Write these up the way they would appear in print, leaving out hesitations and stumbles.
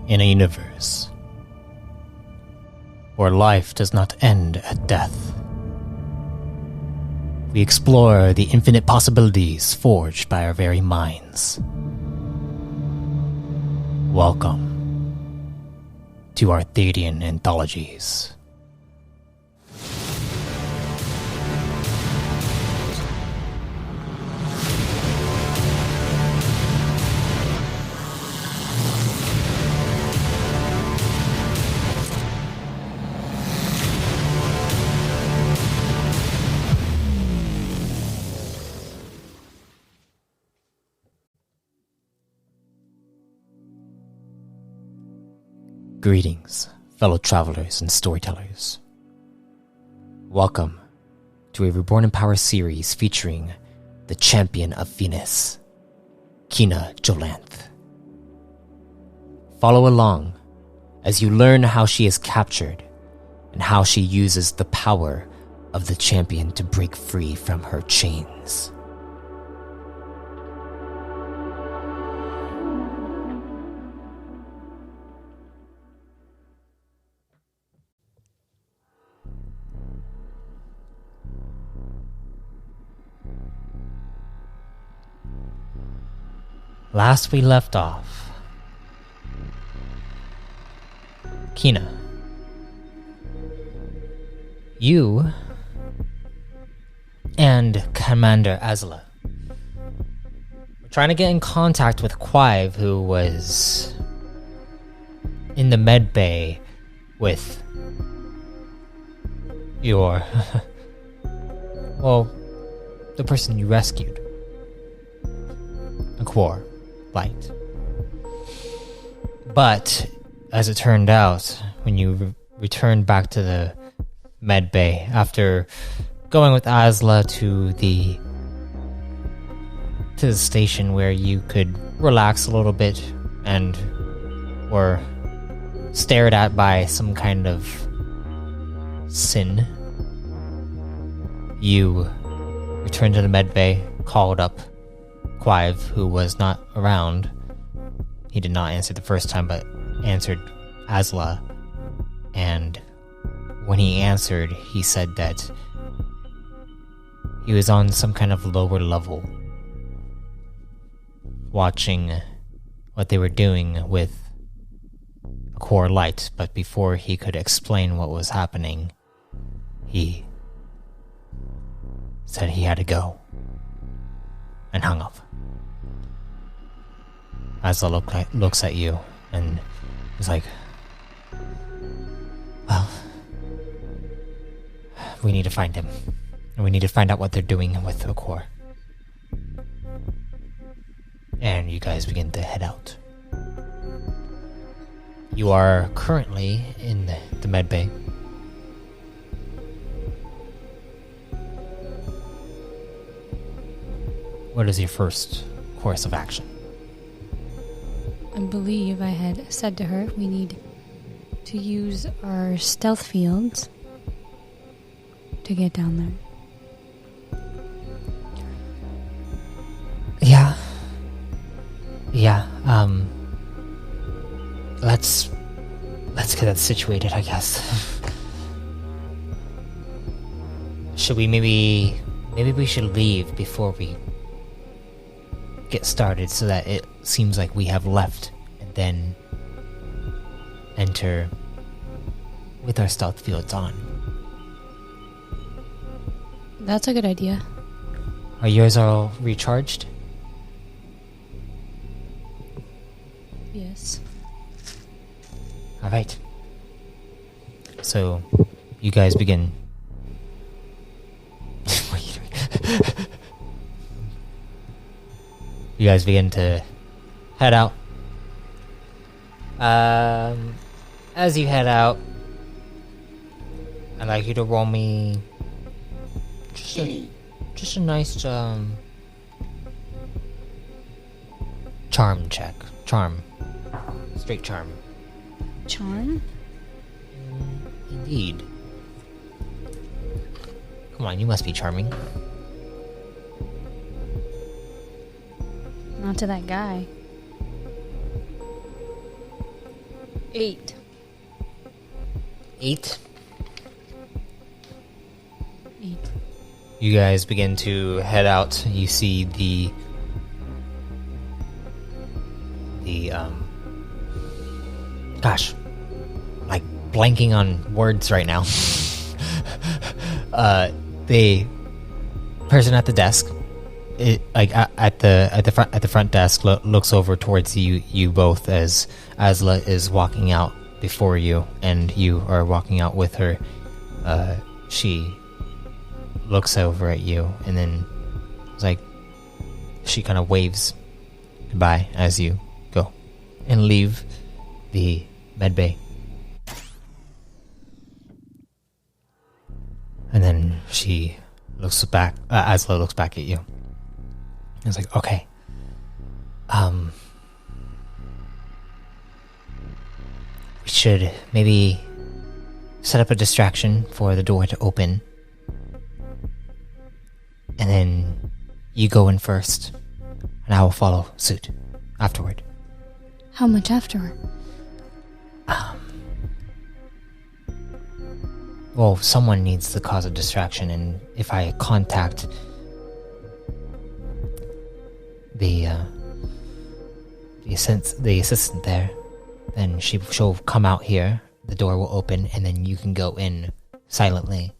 In a universe where life does not end at death, we explore the infinite possibilities forged by our very minds. Welcome to Arthadian Anthologies. Greetings, fellow travelers and storytellers. Welcome to a Reborn in Power series featuring the champion of Venus, Kinna Jolanth. Follow along as you learn how she is captured and how she uses the power of the champion to break free from her chains. Last we left off, Kinna, you and Commander Azla were trying to get in contact with Quive, who was in the med bay with your well, the person you rescued, Aquar Light. But as it turned out, when you returned back to the med bay after going with Azla to the station where you could relax a little bit and were stared at by some kind of sin, you returned to the med bay, called up Quive, who was not around. He did not answer the first time, but answered Azla. And when he answered, he said that he was on some kind of lower level, watching what they were doing with Core Light. But before he could explain what was happening, he said he had to go and hung up. Azla looks at you and is like, well, we need to find him. And we need to find out what they're doing with the core. And you guys begin to head out. You are currently in the med bay. What is your first course of action? I believe I had said to her we need to use our stealth fields to get down there. Yeah, let's get that situated, I guess. Should we maybe we should leave before we get started so that it seems like we have left, and then enter with our stealth fields on. That's a good idea. Are yours all recharged? Yes. Alright. So, you guys begin. What are you doing? You guys begin to head out. As you head out, I'd like you to roll me just a nice charm check. Charm. Straight charm. Charm? Indeed. Come on, you must be charming. Not to that guy. 8. 8. 8. You guys begin to head out. You see the gosh, like blanking on words right now. The person at the desk, at the front desk, looks over towards you both as Asla is walking out before you, and you are walking out with her. She looks over at you, and then it's like she kind of waves goodbye as you go and leave the medbay. And then she looks back. Asla looks back at you. It's like, okay, we should maybe set up a distraction for the door to open. And then you go in first, and I will follow suit afterward. How much afterward? Well, someone needs to cause a distraction, and if I contact the assistant there, then she'll come out here, the door will open, and then you can go in silently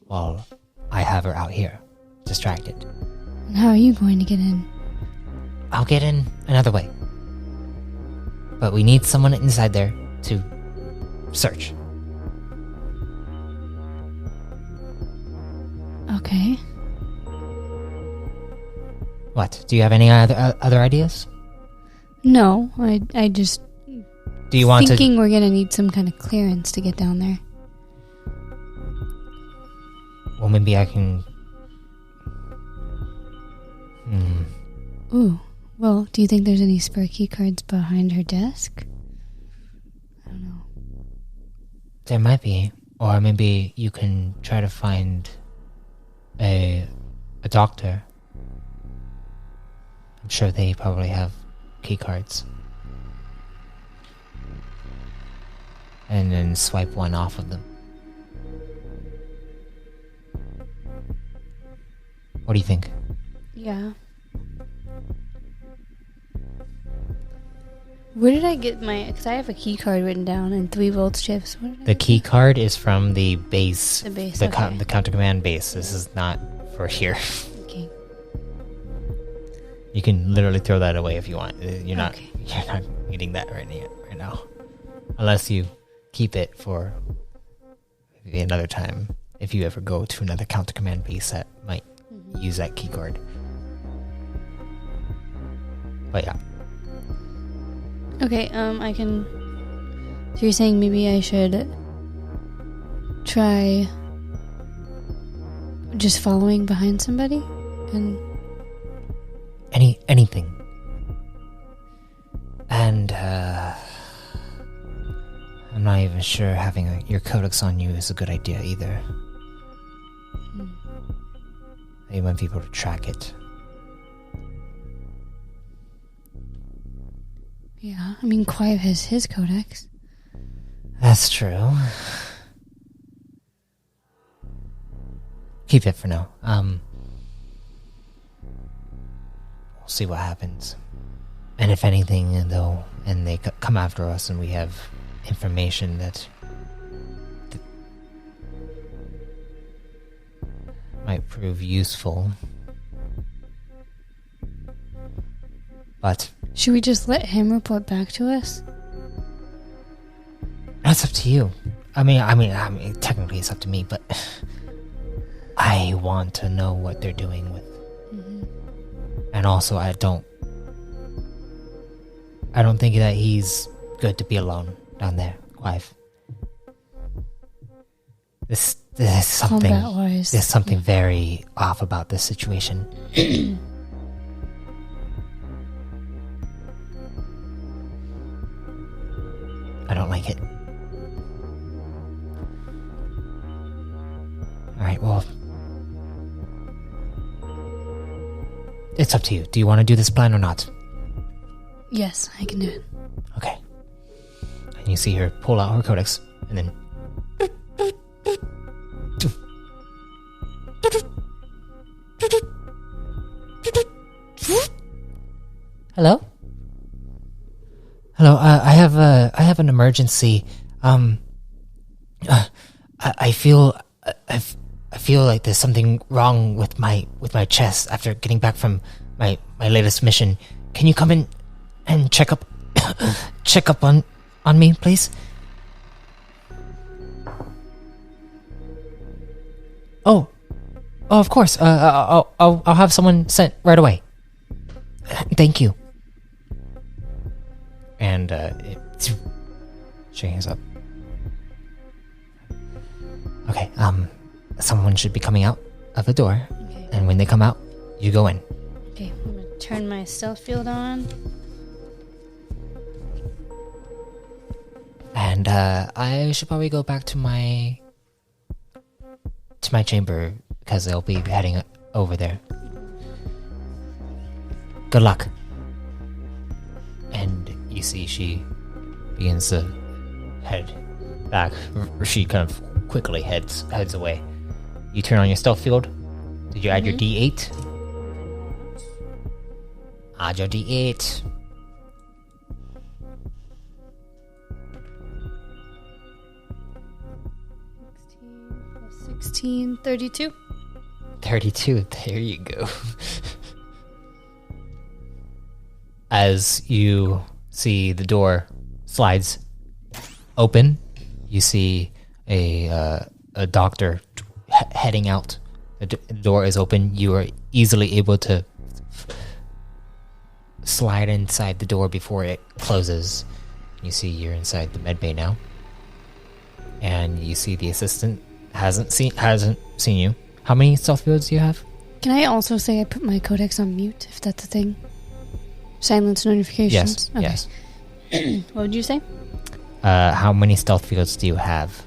while I have her out here, distracted. And how are you going to get in? I'll get in another way. But we need someone inside there to search. Okay. What? Do you have any other ideas? No, I just Do you want thinking we're gonna need some kind of clearance to get down there. Well, maybe I can... Ooh. Well, do you think there's any spare key cards behind her desk? I don't know. There might be. Or maybe you can try to find a doctor. I'm sure they probably have key cards. And then swipe one off of them. What do you think? Yeah. Where did I get my... Because I have a key card written down and 3 volt shifts. The key card is from the base. The base, the okay. the counter command base. This is not for here. Okay. You can literally throw that away if you want. You're not Okay. You're not needing that right now. Unless you keep it for maybe another time. If you ever go to another counter command base that might use that key card. But yeah. Okay, I can... So you're saying maybe I should try just following behind somebody? And... Anything. And, I'm not even sure having your codex on you is a good idea either. You might be able to track it. Yeah, I mean, Clive has his codex. That's true. Keep it for now. We'll see what happens. And if anything, though, and they come after us and we have information that might prove useful. But Should we just let him report back to us? that's up to you. I mean, technically it's up to me, but I want to know what they're doing with. And also, I don't think that he's good to be alone down there, Clive. There's something. Combat-wise. There's something very off about this situation. I don't like it. Alright, well... It's up to you. Do you want to do this plan or not? Yes, I can do it. Okay. And you see her pull out her codex, and then... Hello? Hello, I have an emergency. I feel like there's something wrong with my chest after getting back from my latest mission. Can you come in and check up on me, please? Oh, of course. I'll have someone sent right away. Thank you. And she hangs up. Okay, someone should be coming out of the door. Okay. And when they come out, you go in. Okay, I'm gonna turn my stealth field on. And I should probably go back to my chamber because they'll be heading over there. Good luck. And you see she begins to head back. She kind of quickly heads away. You turn on your stealth field. Did you add your D8? Add your D8. 16, 32. 32, there you go. As you see the door slides open, you see a doctor heading out. The door is open. You are easily able to slide inside the door before it closes. You see you're inside the medbay now. And you see the assistant hasn't seen you. How many stealth fields do you have? Can I also say I put my codex on mute, if that's a thing? Silence notifications? Yes, okay. Yes. What would you say? How many stealth fields do you have?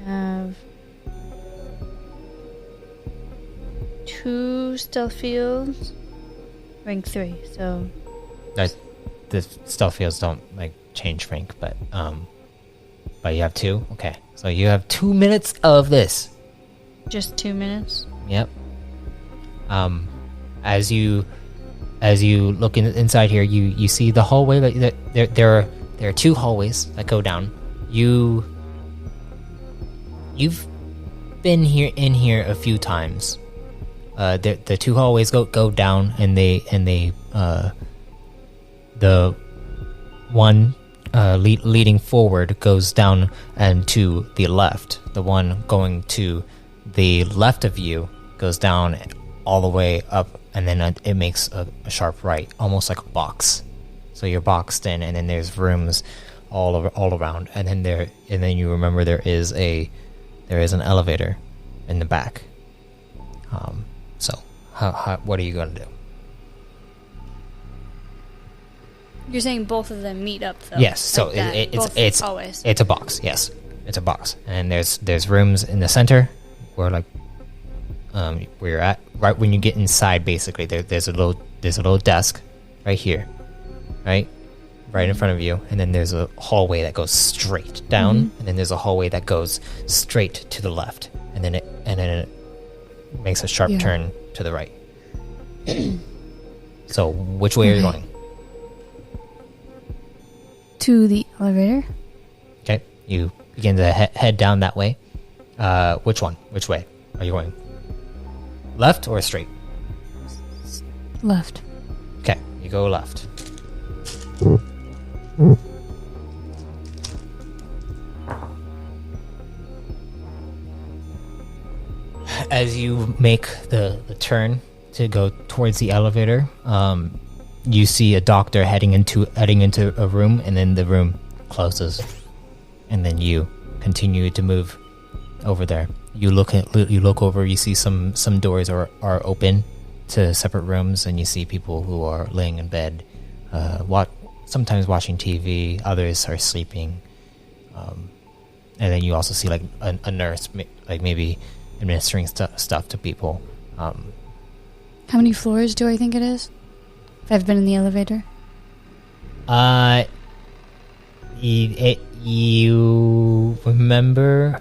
I have 2 stealth fields, rank 3, so... The stealth fields don't, change rank, but you have 2? Okay. So you have 2 minutes of this. Just 2 minutes? Yep. As you look inside here, you see the hallway. That there are 2 hallways that go down. You've been in here a few times. The 2 hallways go down, and the one leading forward goes down and to the left. The one going to the left of you goes down all the way up, and then it makes a sharp right, almost like a box. So you're boxed in, and then there's rooms all around, and then you remember there is an elevator in the back. So what are you gonna do? You're saying both of them meet up, though? Yes. So like it's a box. Yes, it's a box, and there's rooms in the center where where you're at. Right when you get inside, basically there's a little desk right here, right in front of you, and then there's a hallway that goes straight down, and then there's a hallway that goes straight to the left, and then it makes a sharp turn to the right. So which way are you going? To the elevator. Okay, you begin to head down that way. Which one? Which way are you going? Left or straight? Left. Okay, you go left. As you make the turn to go towards the elevator, you see a doctor heading into a room, and then the room closes, and then you continue to move over there. You look over. You see some doors are open to separate rooms, and you see people who are laying in bed, sometimes watching TV. Others are sleeping, and then you also see a nurse, maybe administering stuff to people. How many floors do I think it is? If I've been in the elevator? You remember?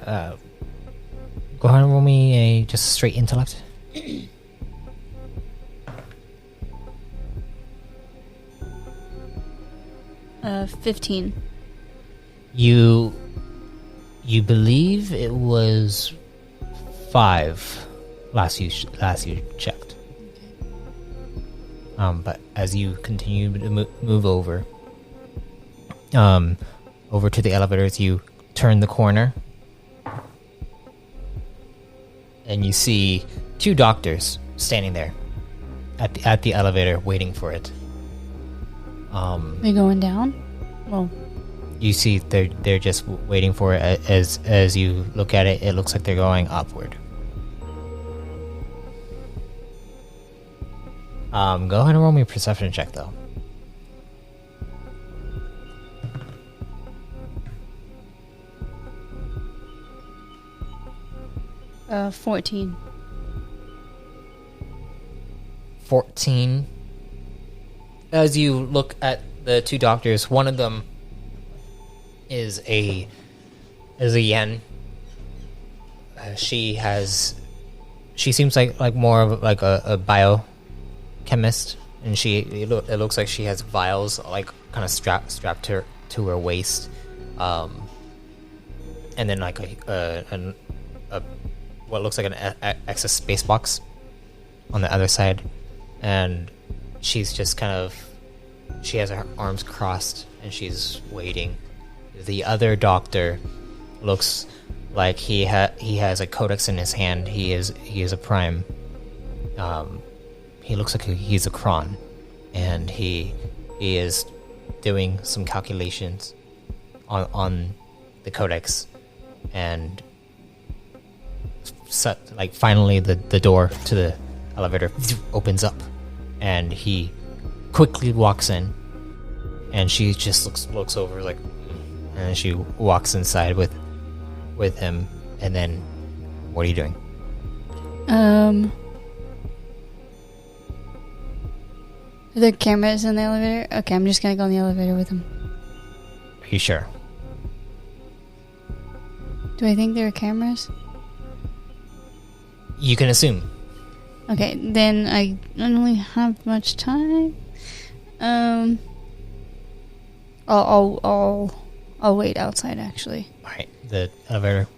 Go ahead and roll me a just straight intellect. 15. You believe it was 5 last you checked. Okay. But as you continue to move over to the elevators, you turn the corner and you see 2 doctors standing there at the elevator waiting for it. They're going down? Well, you see they're just waiting for it. As you look at it, it looks like they're going upward. Go ahead and roll me a perception check, though. uh, 14. 14. As you look at the 2 doctors, one of them is a yen. She seems like more of like a biochemist, and it looks like she has vials like kind of strapped to her waist, and then like a what looks like an excess space box on the other side, and she's just she has her arms crossed and she's waiting. The other doctor looks like he has a codex in his hand. He is a prime. He looks like he's a cron, and he is doing some calculations on the codex, and finally the door to the elevator opens up, and he quickly walks in, and she just looks over like, and she walks inside with him. And then, what are you doing? Are there cameras in the elevator? Okay, I'm just gonna go in the elevator with him. Are you sure? Do I think there are cameras? You can assume. Okay, then I don't really have much time. I'll wait outside, actually. Alright, the elevator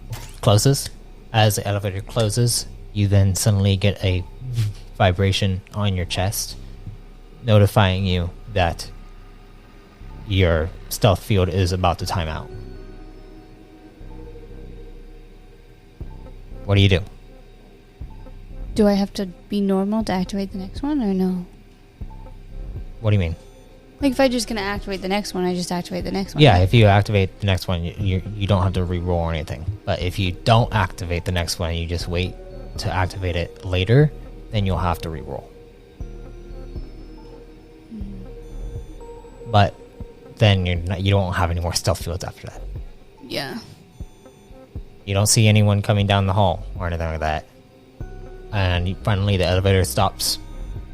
closes. As the elevator closes, you then suddenly get a vibration on your chest, notifying you that your stealth field is about to time out. What do you do? Do I have to be normal to activate the next one, or no? What do you mean? Like, if I'm just gonna activate the next one, I just activate the next one. Yeah, if you activate the next one, you don't have to re-roll or anything. But if you don't activate the next one, you just wait to activate it later, then you'll have to re-roll. But then you don't have any more stealth fields after that. Yeah. You don't see anyone coming down the hall or anything like that. And finally the elevator stops.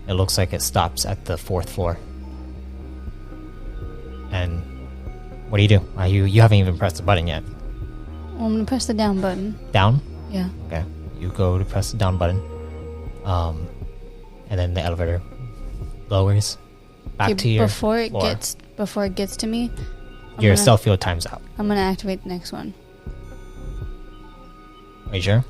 It looks like it stops at the 4th floor. And what do? You haven't even pressed the button yet. Well, I'm gonna press the down button. Down? Yeah. Okay. You go to press the down button. And then the elevator lowers back to your before it floor. Before it gets to me, Your stealth field time's out. I'm gonna activate the next one. Are you sure?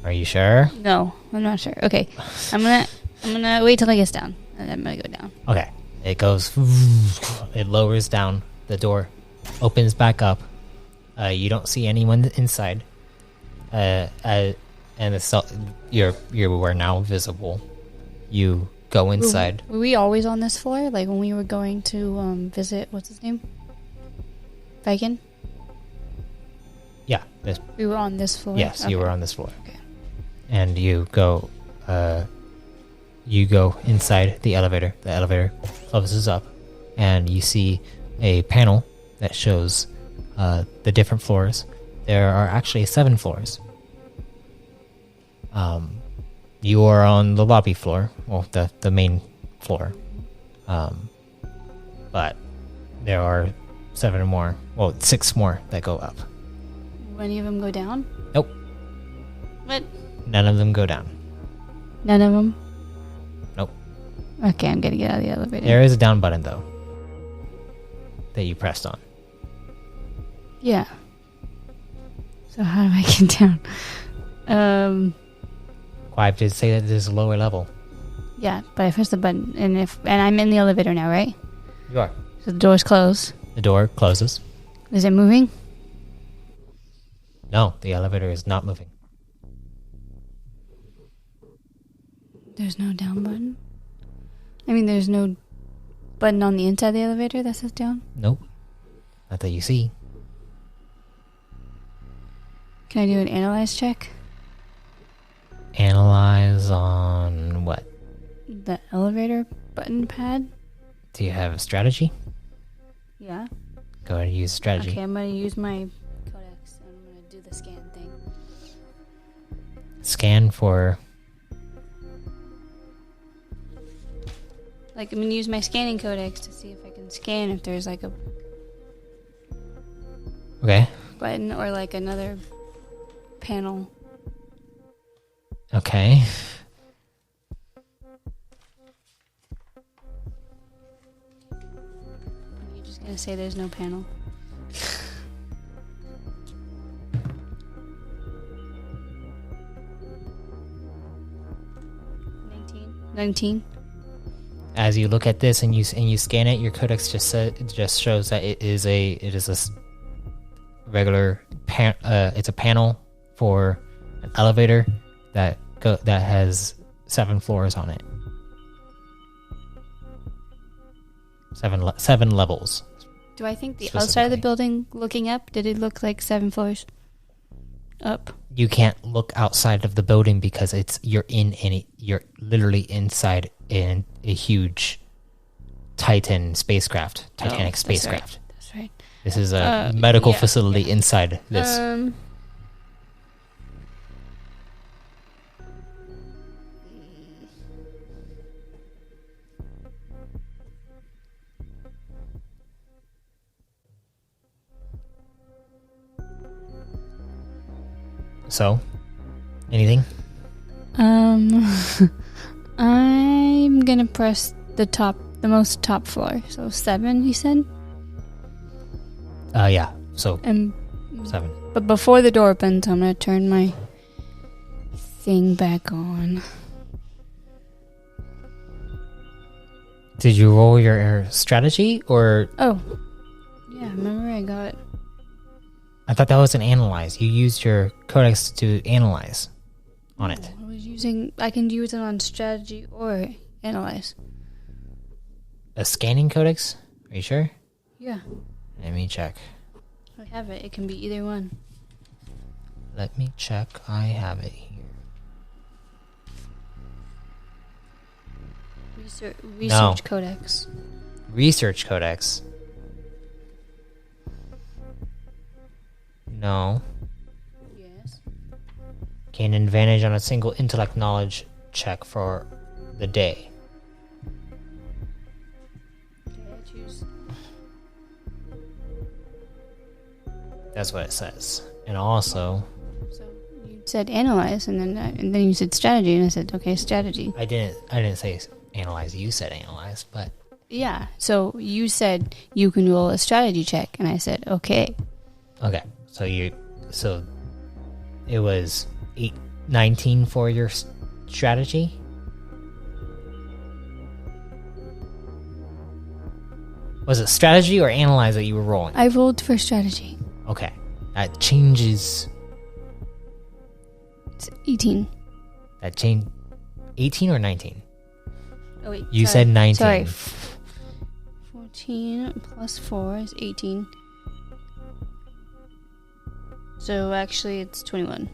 Are you sure? No, I'm not sure. Okay, I'm gonna wait till it gets down, and then I'm gonna go down. Okay. It goes. It lowers down. The door opens back up. You don't see anyone inside. And you are now visible. You go inside. Were we always on this floor? Like when we were going to visit, what's his name? Viking? Yeah. We were on this floor? Yes, okay. you were on this floor. Okay. And you go inside the elevator. The elevator closes up, and you see a panel that shows the different floors There are actually 7 floors. You are on the lobby floor, well, the main floor. But there are 7 more, well, 6 more that go up. Will any of them go down? Nope. What? None of them go down. None of them? Nope. Okay, I'm gonna get out of the elevator. There is a down button, though, that you pressed on. Yeah. So how do I get down? Quive did say that there's a lower level. Yeah, but I pressed the button, and I'm in the elevator now, right? You are. So the door's closed. The door closes. Is it moving? No, the elevator is not moving. There's no down button? I mean, there's no button on the inside of the elevator that says down? Nope. Not that you see. Can I do an analyze check? Analyze on what? The elevator button pad? Do you have a strategy? Yeah. Go ahead and use strategy. Okay, I'm going to use my codex and I'm going to do the scan thing. Scan for... Like, I'm going to use my scanning codex to see if I can scan if there's like a Okay. button or like another panel. Okay. You're just going to say there's no panel. $19. As you look at this and you scan it, your codex just shows that it is a regular it's a panel for an elevator that has 7 floors on it. 7 levels. Do I think the outside of the building looking up, did it look like 7 floors up? You can't look outside of the building because you're literally inside in a huge Titanic spacecraft. That's right. This is a medical facility inside this. So, anything? I'm gonna press the most top floor. So 7, you said? Yeah. So, 7. But before the door opens, I'm gonna turn my thing back on. Did you roll your strategy or? Oh, yeah. Remember, I thought that was an analyze. You used your codex to analyze on it. I can use it on strategy or analyze. A scanning codex? Are you sure? Yeah. Let me check. I have it. It can be either one. Let me check. I have it here. Research codex. Research codex. No. Yes. Gain advantage on a single intellect knowledge check for the day. Okay, I choose. That's what it says. And also, So you said analyze, and then you said strategy, and I said okay, strategy. I didn't say analyze. You said analyze, but yeah. So you said you can roll a strategy check, and I said okay. Okay. So it was 19 for your strategy? Was it strategy or analyze that you were rolling? I rolled for strategy. Okay. That changes. It's 18. That changed 18 or 19? Oh wait. You said 19. Sorry. 14 plus 4 is 18. So actually it's 21.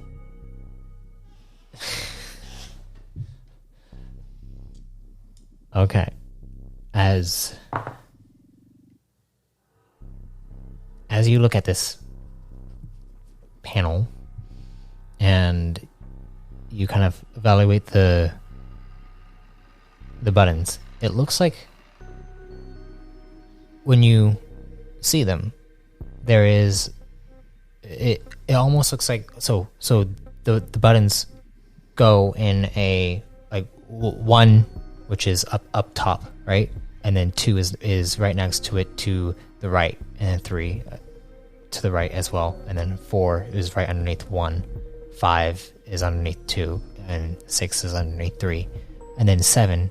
Okay. As you look at this panel, and you kind of evaluate the buttons. It looks like when you see them, there is it almost looks like so the buttons go in a like 1, which is up top, right? And then 2 is right next to it to the right, and then 3 to the right as well, and then 4 is right underneath 1, 5 is underneath 2, and 6 is underneath 3, and then 7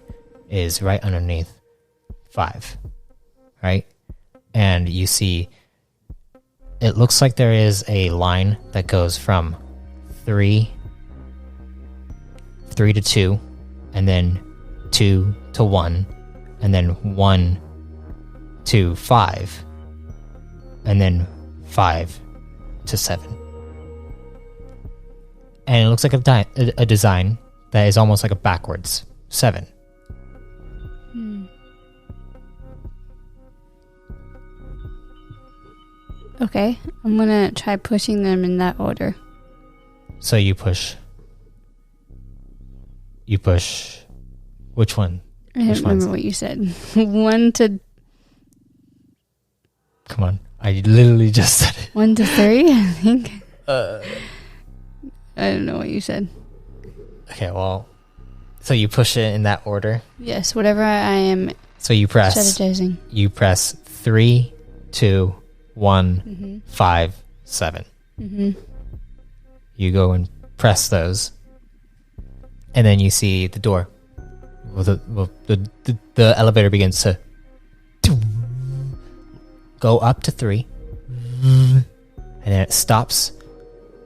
is right underneath 5, right? And you see, it looks like there is a line that goes from 3 to 2, and then 2 to 1, and then 1 to 5, and then 5 to 7. And it looks like a design that is almost like a backwards 7. Okay, I'm gonna try pushing them in that order. So you push. Which one? I don't remember what you said. 1 to... Come on. I literally just said it. 1 to 3, I think. I don't know what you said. Okay, well... So you push it in that order? Yes, whatever I am... So you press... strategizing. You press 3, 2, 1, 5, 7. You go and press those. And then you see the door. The elevator begins to go up to 3, and then it stops,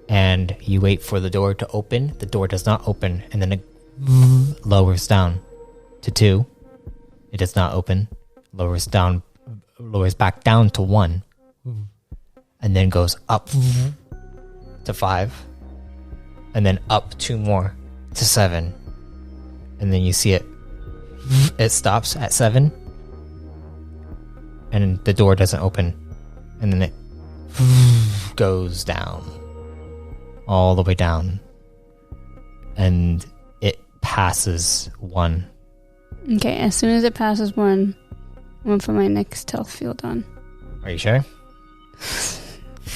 and you wait for the door to open. The door does not open, and then it lowers down to 2. It does not open. Lowers back down to 1, and then goes up to 5, and then up 2 more to 7, and then you see it stops at 7, and the door doesn't open, and then it goes down, all the way down, and it passes 1. Okay, as soon as it passes 1, I'm gonna put my next stealth field on. Are you sure?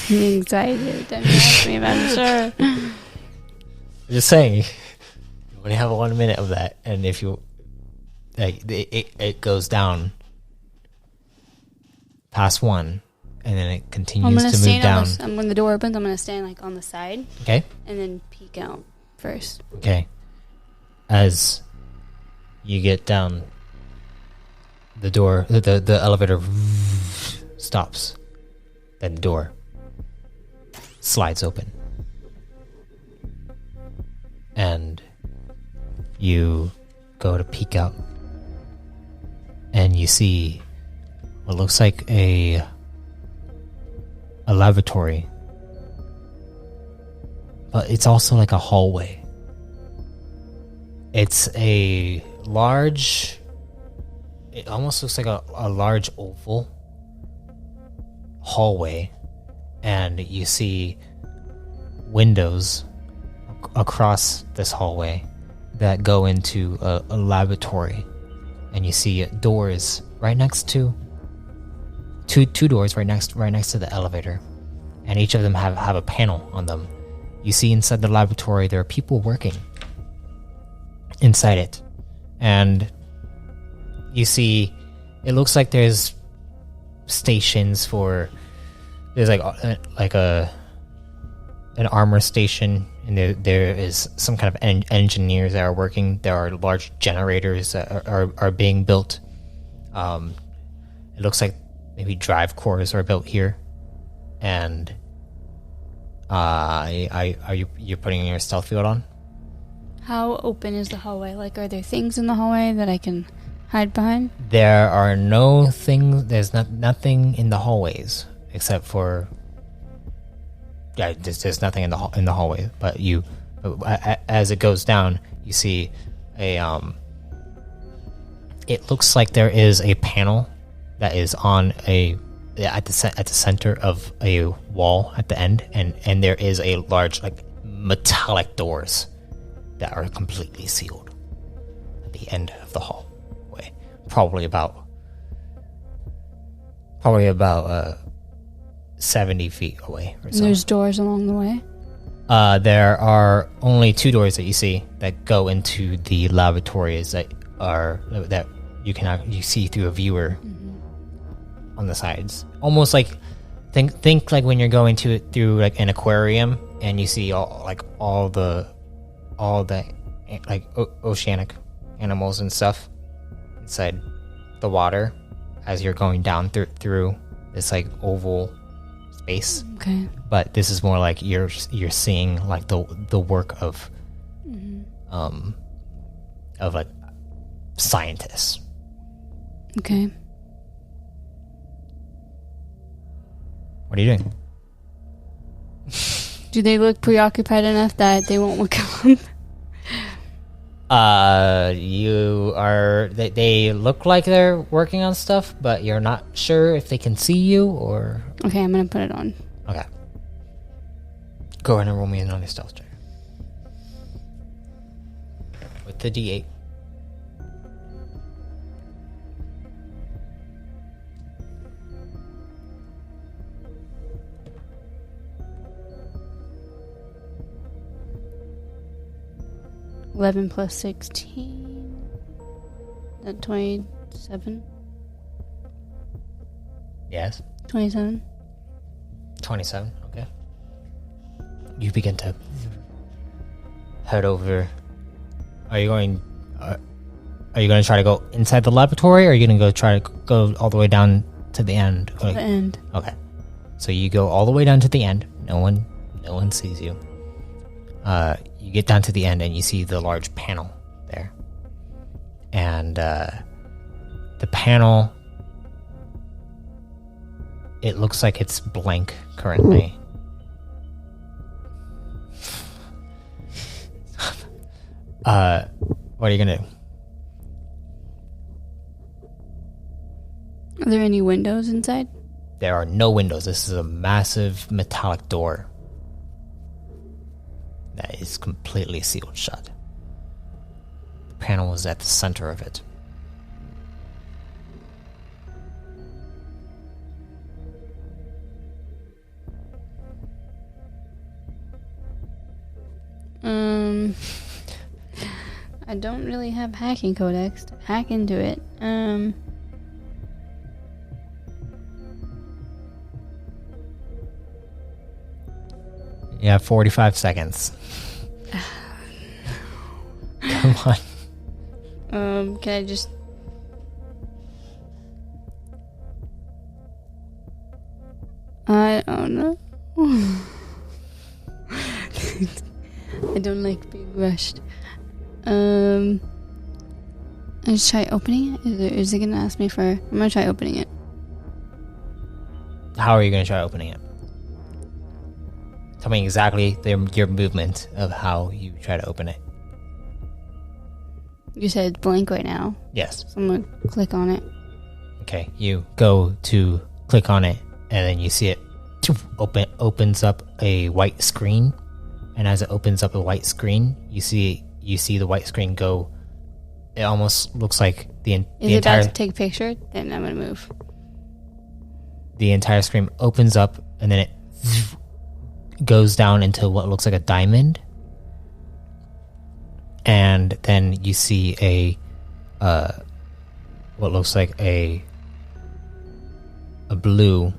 The anxiety every time you ask me if I'm sure. I'm just saying, you only have 1 minute of that, and if you like, it goes down past 1, and then it continues to move down. When the door opens, I'm gonna stand like on the side. Okay. And then peek out first. Okay. As you get down, the door, the elevator stops. Then the door slides open. And you go to peek out, and you see what looks like a laboratory, but it's also like a hallway. It's a large, it almost looks like a large oval hallway, and you see windows across this hallway that go into a laboratory, and you see doors right next to two doors right next to the elevator, and each of them have a panel on them. You see inside the laboratory there are people working inside it, and you see it looks like there's stations for, there's like an armor station, and there is some kind of engineers that are working. There are large generators that are being built. It looks like maybe drive cores are built here. And are you putting your stealth field on? How open is the hallway? Like, are there things in the hallway that I can hide behind? There are no things. There's nothing in the hallways except for. Yeah, there's nothing in the hallway. But as it goes down, you see a. It looks like there is a panel that is on a at the center of a wall at the end, and there is a large like metallic doors that are completely sealed at the end of the hallway, probably about 70 feet away or so. There's doors along the way. There are only 2 doors that you see that go into the lavatories that you see through a viewer on the sides. Almost like think like when you're going through like an aquarium and you see all the like oceanic animals and stuff inside the water as you're going down through this like oval space. Okay. But this is more like you're seeing like the work of like scientists. Okay. What are you doing? Do they look preoccupied enough that they won't look up? They look like they're working on stuff, but you're not sure if they can see you or... Okay, I'm gonna put it on. Okay. Go ahead and roll me in on your stealth check. With the D8. $11 plus 16. That 27. Yes. 27. 27, okay. You begin to head over. Are you going to try to go inside the laboratory, or are you going to try to go all the way down to the end? The end. Okay. So you go all the way down to the end. No one sees you. You get down to the end and you see the large panel there. And the panel, it looks like it's blank currently. What are you gonna do? Are there any windows inside? There are no windows. This is a massive metallic door that is completely sealed shut. The panel is at the center of it. I don't really have hacking codex to hack into it. You have 45 seconds. Come on. Can I just... I don't know. I don't like being rushed. I just try opening it? Is it gonna ask me for... I'm gonna try opening it. How are you going to try opening it? Tell me exactly your movement of how you try to open it. You said it's blank right now. Yes. So I'm gonna click on it. Okay, you go to click on it, and then you see it opens up a white screen. And as it opens up a white screen, you see the white screen go. It almost looks like the Is it entire... about to take a picture? Then I'm gonna move. The entire screen opens up, and then it goes down into what looks like a diamond. And then you see what looks like a blue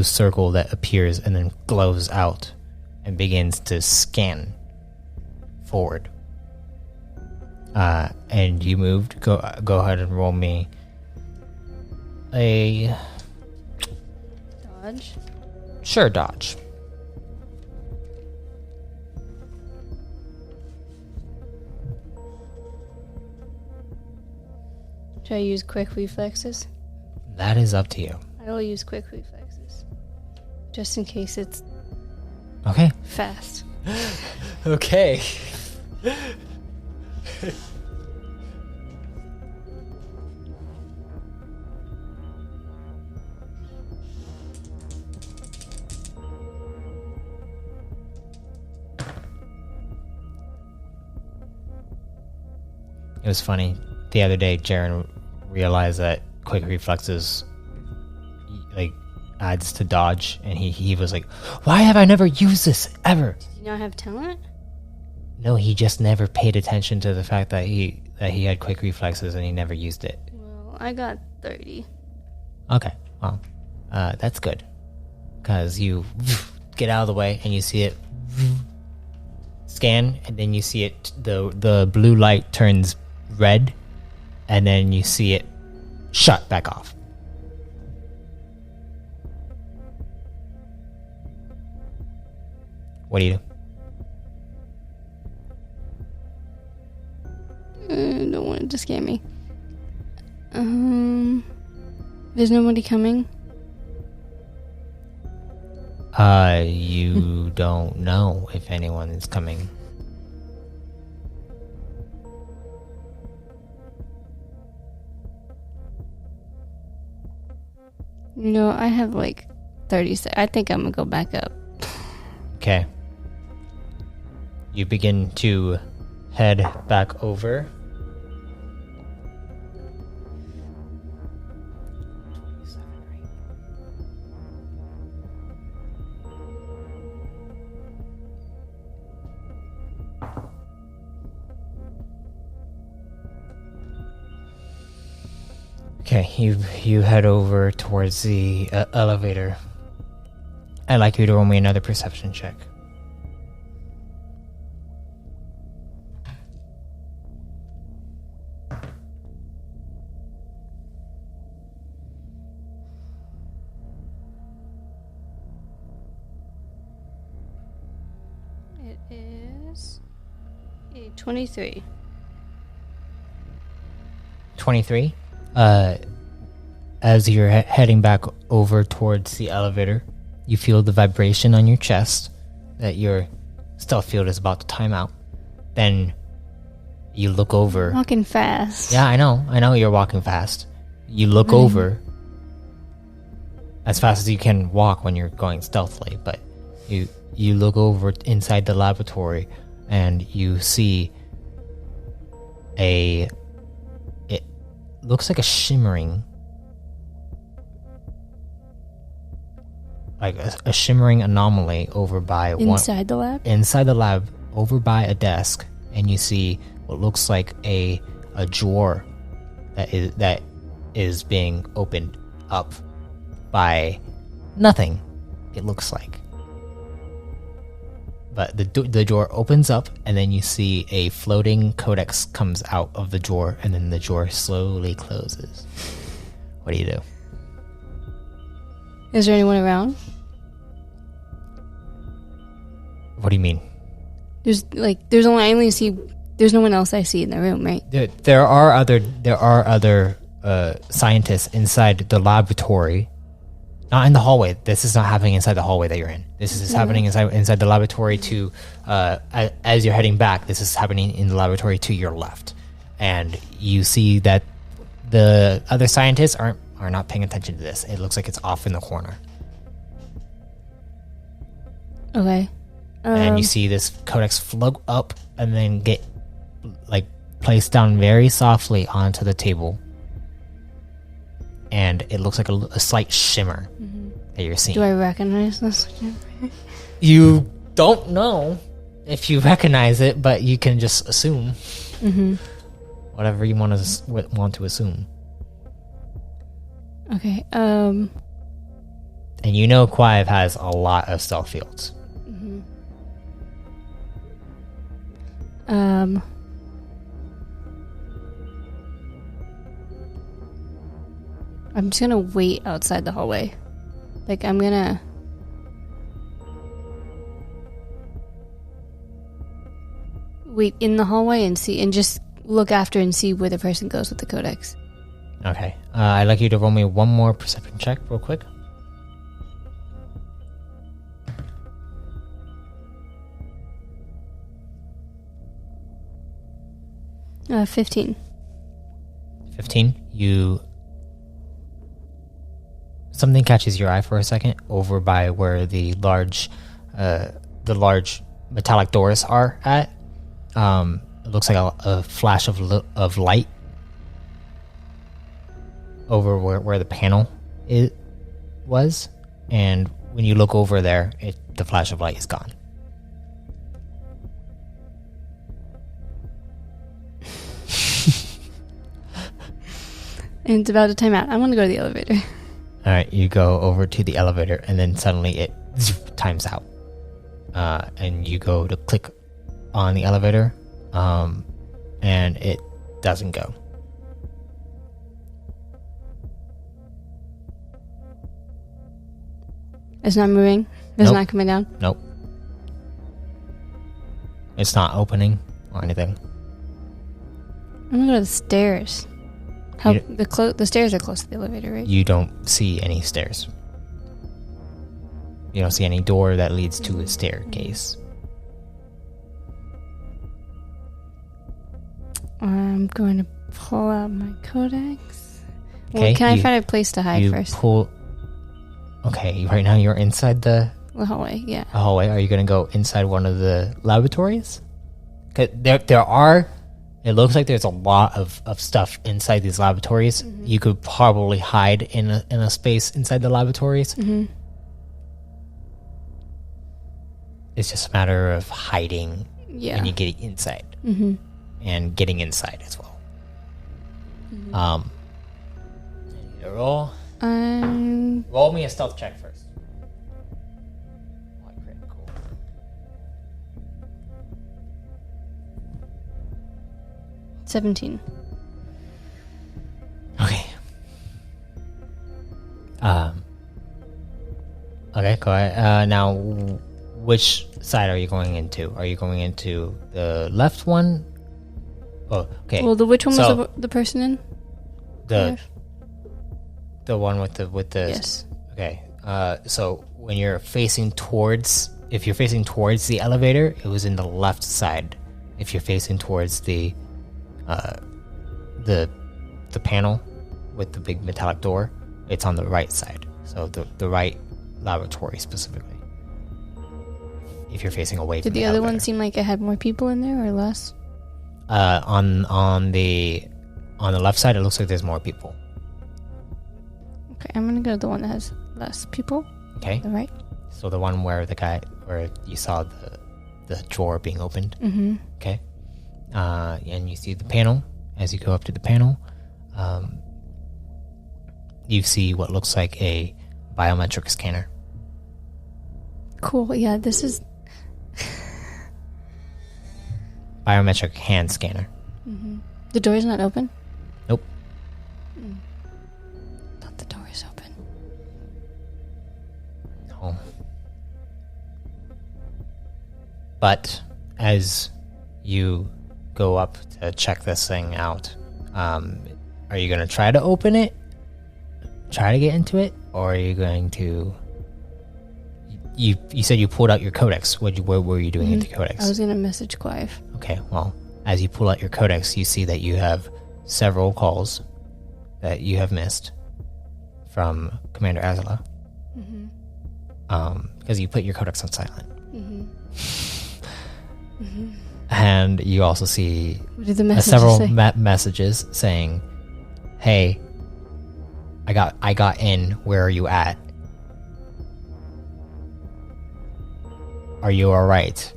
circle that appears and then glows out and begins to scan forward. And you moved. Go ahead and roll me a Dodge. Sure, dodge. Should I use quick reflexes? That is up to you. I will use quick reflexes. Just in case it's Okay. fast. Okay. It was funny. The other day, Jaren realized that quick reflexes like adds to dodge, and he was like, "Why have I never used this ever?" Did you not have talent? No, he just never paid attention to the fact that he had quick reflexes and he never used it. Well, I got 30. Okay, well, that's good, because you get out of the way and you see it scan, and then you see it the blue light turns red, and then you see it shut back off. What do you do? I don't want it to scare me. There's nobody coming? You don't know if anyone is coming. No, I have like 30 seconds. I think I'm gonna go back up. Okay. You begin to head back over. Okay, you head over towards the elevator. I'd like you to roll me another perception check. It is a 23. 23. As you're heading back over towards the elevator, you feel the vibration on your chest that your stealth field is about to time out. Then you look over. Walking fast. Yeah, I know you're walking fast. You look over as fast as you can walk when you're going stealthily, but you look over inside the laboratory and you see it looks like a shimmering, a shimmering anomaly over by inside the lab? Inside the lab, over by a desk, and you see what looks like a drawer that is being opened up by nothing, it looks like. But the drawer opens up, and then you see a floating codex comes out of the drawer, and then the drawer slowly closes. What do you do? Is there anyone around? What do you mean? There's no one else I see in the room, right? There are other scientists inside the laboratory. Not in the hallway. This is not happening inside the hallway that you're in. This is happening inside the laboratory to, as you're heading back, this is happening in the laboratory to your left. And you see that the other scientists are not paying attention to this. It looks like it's off in the corner. Okay. And you see this codex float up and then get, placed down very softly onto the table. And it looks like a slight shimmer that you're seeing. Do I recognize this? You don't know if you recognize it, but you can just assume whatever you want to assume. Okay. And you know Quive has a lot of stealth fields. I'm just gonna wait outside the hallway. I'm gonna... wait in the hallway and see, and just look after and see where the person goes with the codex. Okay. I'd like you to roll me one more perception check real quick. Uh, 15. 15. Something catches your eye for a second over by where the large metallic doors are at. it looks like a flash of light over where the panel was, and when you look over there, the flash of light is gone. And it's about to time out. I want to go to the elevator. All right, you go over to the elevator, and then suddenly it times out. And you go to click on the elevator, and it doesn't go. It's not moving? It's not coming down? Nope. It's not opening or anything. I'm gonna go to the stairs. The stairs are close to the elevator, right? You don't see any stairs. You don't see any door that leads to a staircase. I'm going to pull out my codex. Okay, Well, can I find a place to hide first? Okay, right now you're inside the hallway, yeah. hallway. Are you going to go inside one of the laboratories? 'Cause there are... It looks like there's a lot of stuff inside these laboratories. Mm-hmm. You could probably hide in a space inside the laboratories. Mm-hmm. It's just a matter of hiding when you get inside. Mm-hmm. And getting inside as well. Mm-hmm. Roll. Roll me a stealth check first. Oh, crit, cool. 17. Okay. Okay, go ahead. Now, which side are you going into? Are you going into the left one? Oh, okay. Well, which one was the person in? The one with the Yes. Okay. So when you're facing towards, if you're facing towards the elevator, it was in the left side. If you're facing towards the panel with the big metallic door, it's on the right side. So the right laboratory specifically. If you're facing away from the other one seem like it had more people in there or less? On the left side, it looks like there's more people. Okay, I'm gonna go to the one that has less people. Okay. The right. So the one where you saw the drawer being opened. Mm-hmm. Okay. And you see the panel. As you go up to the panel, you see what looks like a biometric scanner. Cool. Yeah, this is Biometric hand scanner. Mm-hmm. The door is not open? Nope. Thought the door is open. No. But as you go up to check this thing out, are you going to try to open it? Try to get into it? Or are you going to... You said you pulled out your codex. What were you doing with the codex? I was going to message Clive. Okay, well, as you pull out your codex, you see that you have several calls that you have missed from Commander Azula. Because you put your codex on silent. And you also see several messages saying, "Hey, I got in. Where are you at? Are you all right?"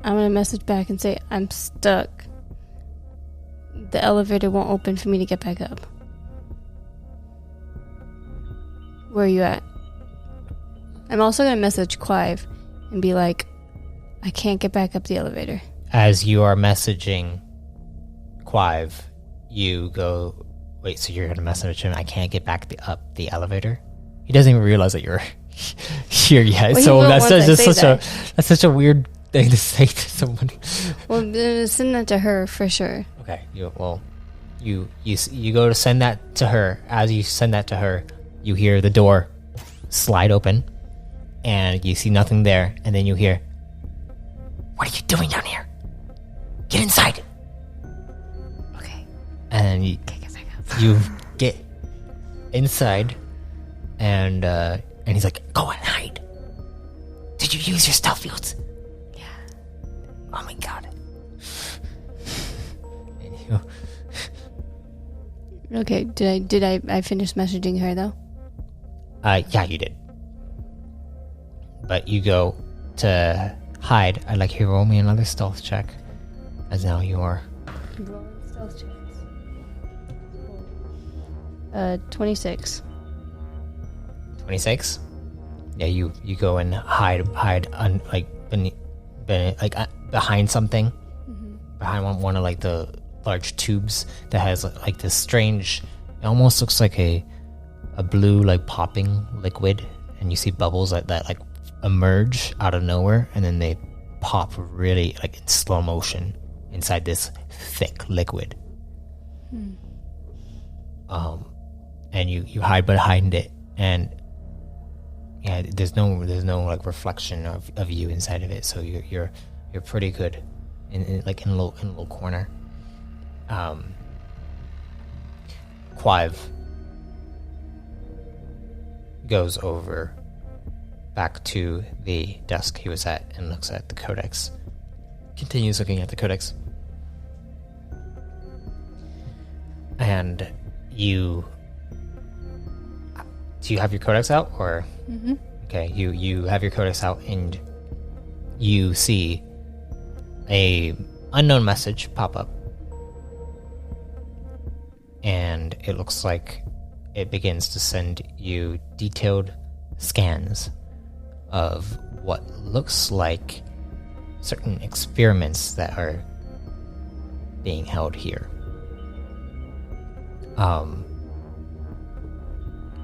I'm going to message back and say, I'm stuck. The elevator won't open for me to get back up. Where are you at? I'm also going to message Clive and be like, I can't get back up the elevator. As you are messaging Clive, you go, wait, so you're going to message him, I can't get back up the elevator? He doesn't even realize that you're here yet. Well, so that's such a weird thing to say to somebody. Well, send that to her for sure. Okay. You go to send that to her. As you send that to her, you hear the door slide open, and you see nothing there. And then you hear, "What are you doing down here? Get inside!" Okay. And you get inside, and he's like, "Go and hide. Did you use your stealth fields?" Yeah. Oh my god. Okay, did I finish messaging her though? Yeah, you did. But you go to hide. I'd like you to roll me another stealth check, as now you are. Rolling stealth checks. 26. 26. Yeah, you go and hide behind something, behind one of like the large tubes that has like this strange. It almost looks like a blue like popping liquid, and you see bubbles that like emerge out of nowhere, and then they pop really like in slow motion inside this thick liquid. And you hide behind it, and yeah, there's no like reflection of you inside of it, so you're pretty good in a little corner. Quive goes over back to the desk he was at and looks at the codex. Continues looking at the codex. And do you have your codex out, or? Mm-hmm. Okay, you have your codex out, and you see a unknown message pop up, and it looks like it begins to send you detailed scans of what looks like certain experiments that are being held here.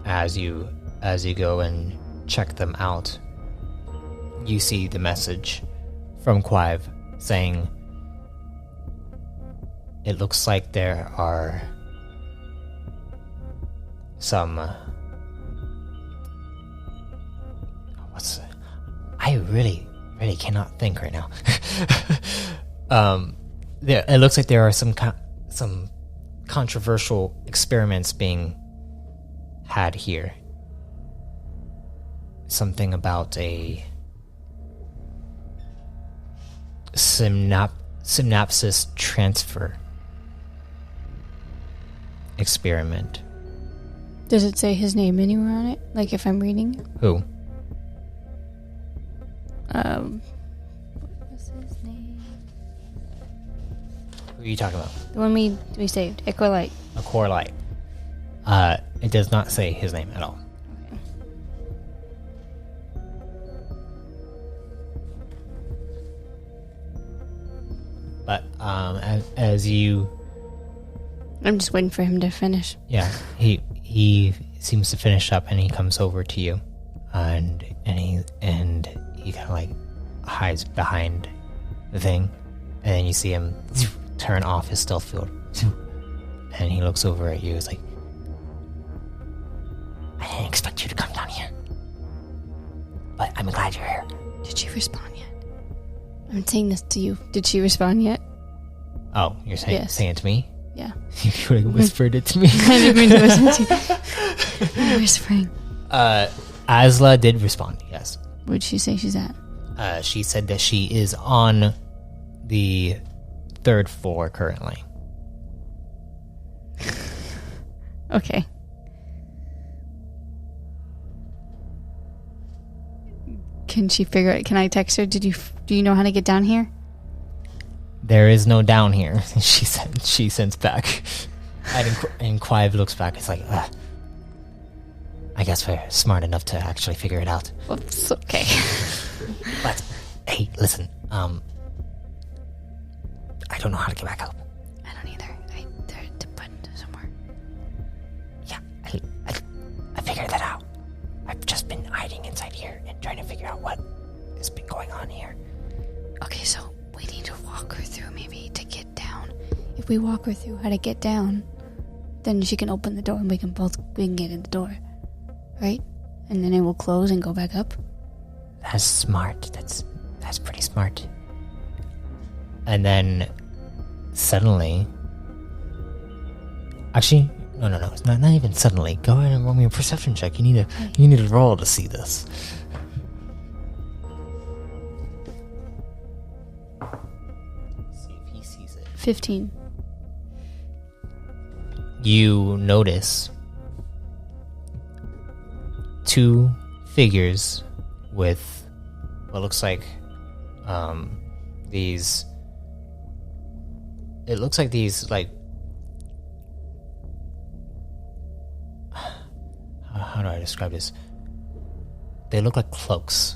As you go and check them out, you see the message from Quive saying, it looks like there are some I really cannot think right now. It looks like there are some controversial experiments being had here. Something about a synapsis transfer experiment. Does it say his name anywhere on it? Like if I'm reading? Who? What's his name? Who are you talking about? The one we saved. Equolite. A core light. It does not say his name at all. Okay. But as you, I'm just waiting for him to finish. yeah, he seems to finish up, and he comes over to you, and he kind of like hides behind the thing, and then you see him turn off his stealth field, and he looks over at you. He's like, I didn't expect you to come down here, but I'm glad you're here. Did she respond yet? I'm saying this to you. Did she respond yet? Oh, you're saying Yes. saying it to me? Yeah. You could have whispered it to me. I didn't mean to listen to you. I'm whispering. Asla did respond, yes. Where'd she say she's at? She said that she is on the 3rd floor currently. Okay. Can she figure it? Can I text her? Do you know how to get down here? There is no down here, she said. She sends back. And Quive looks back. It's like, I guess we're smart enough to actually figure it out. Oops, okay. But, hey, listen, I don't know how to get back up. I don't either. There's a button somewhere. Yeah, I figured that out. I've just been hiding inside here and trying to figure out what has been going on here. Okay, so we need to walk her through maybe to get down. If we walk her through how to get down, then she can open the door and we can get in the door. Right? And then it will close and go back up. That's smart. That's pretty smart. And then suddenly, actually, no. It's not even suddenly. Go ahead and roll me a perception check. You need to roll to see this. See if he sees it. 15. you notice two figures with what looks like these. It looks like these, like, how do I describe this? They look like cloaks.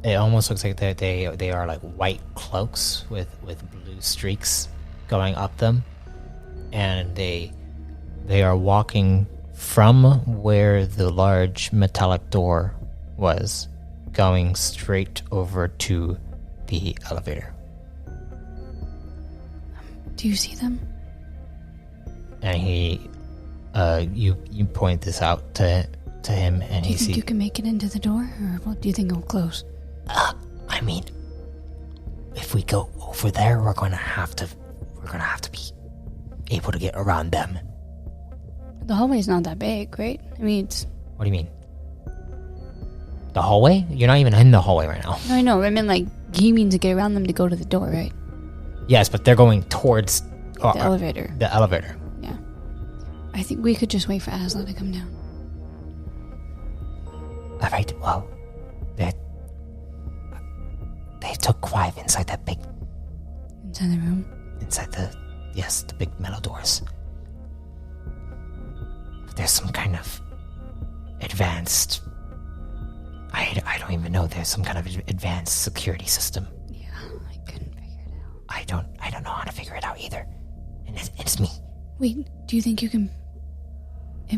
It almost looks like they are like white cloaks with blue streaks going up them, and they are walking from where the large metallic door was, going straight over to the elevator. Do you see them? And he, you point this out to him, and do you think you can make it into the door, or what do you think it'll close? I mean, if we go over there, we're gonna have to be able to get around them. The hallway's not that big, right? I mean, it's... What do you mean? The hallway? You're not even in the hallway right now. No, I know. I mean, like, you mean to get around them to go to the door, right? Yes, but they're going towards... the elevator. The elevator. Yeah. I think we could just wait for Asla to come down. Alright, well... They took Quive inside that big... Inside the room? Inside the big metal doors. But there's some kind of advanced... I don't even know. There's some kind of advanced security system. Yeah, I couldn't figure it out. I don't know how to figure it out either. And it's me. Wait, do you think you can...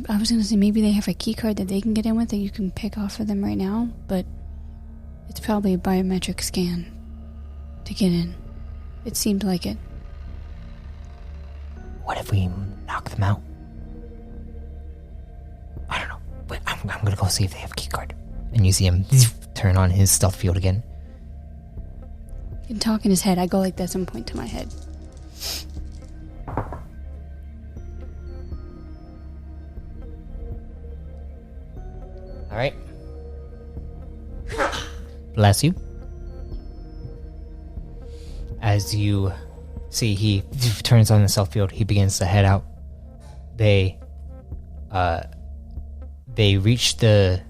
I was gonna say maybe they have a key card that they can get in with that you can pick off for them right now, but it's probably a biometric scan to get in. It seemed like it. What if we knock them out? I don't know. But I'm gonna go see if they have a key card. And you see him turn on his stealth field again. You can talk in his head. I go like this and point to my head. Alright. Bless you. As you see, he turns on the stealth field. He begins to head out. They reach the...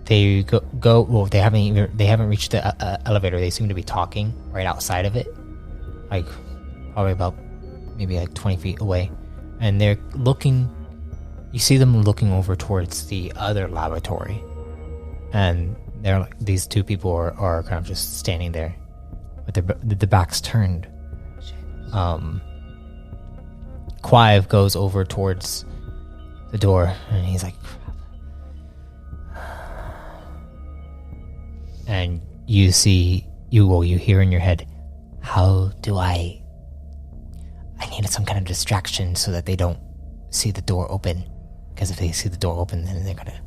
They go. Well, they haven't reached the elevator. They seem to be talking right outside of it, like probably about maybe like 20 feet away, and they're looking. You see them looking over towards the other laboratory, and they're like, these two people are kind of just standing there with their backs turned. Quive goes over towards the door, and he's like. And you see, you hear in your head, how do I needed some kind of distraction so that they don't see the door open. Because if they see the door open, then they're gonna...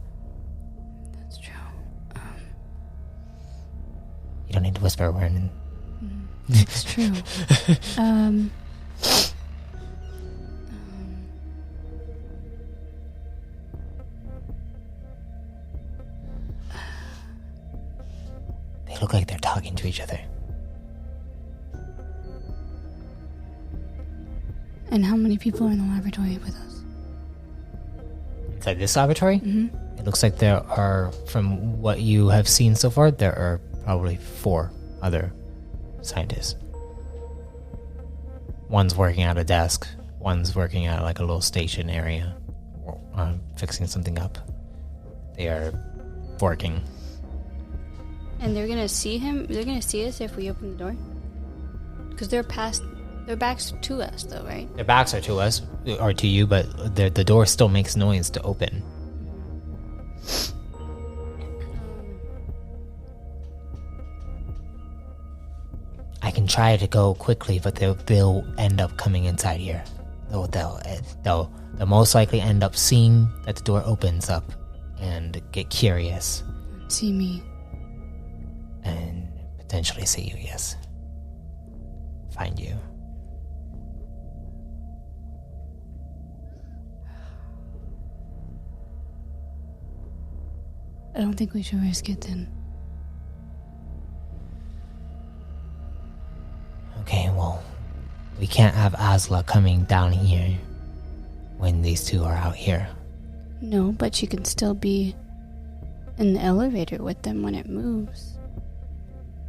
That's true. You don't need to whisper, we're in... That's true. They look like they're talking to each other. And how many people are in the laboratory with us? Inside this laboratory? Mm-hmm. It looks like there are, from what you have seen so far, there are probably 4 other scientists. One's working at a desk. One's working at like a little station area, fixing something up. They are working. And they're gonna see him? They're gonna see us if we open the door? Because they're backs to us, though, right? Their backs are to us, or to you, but the door still makes noise to open. I can try to go quickly, but they'll end up coming inside here. They'll most likely end up seeing that the door opens up and get curious. See me. And potentially see you, yes. Find you. I don't think we should risk it then. Okay, well, We can't have Asla coming down here when these two are out here. No, but she can still be in the elevator with them when it moves.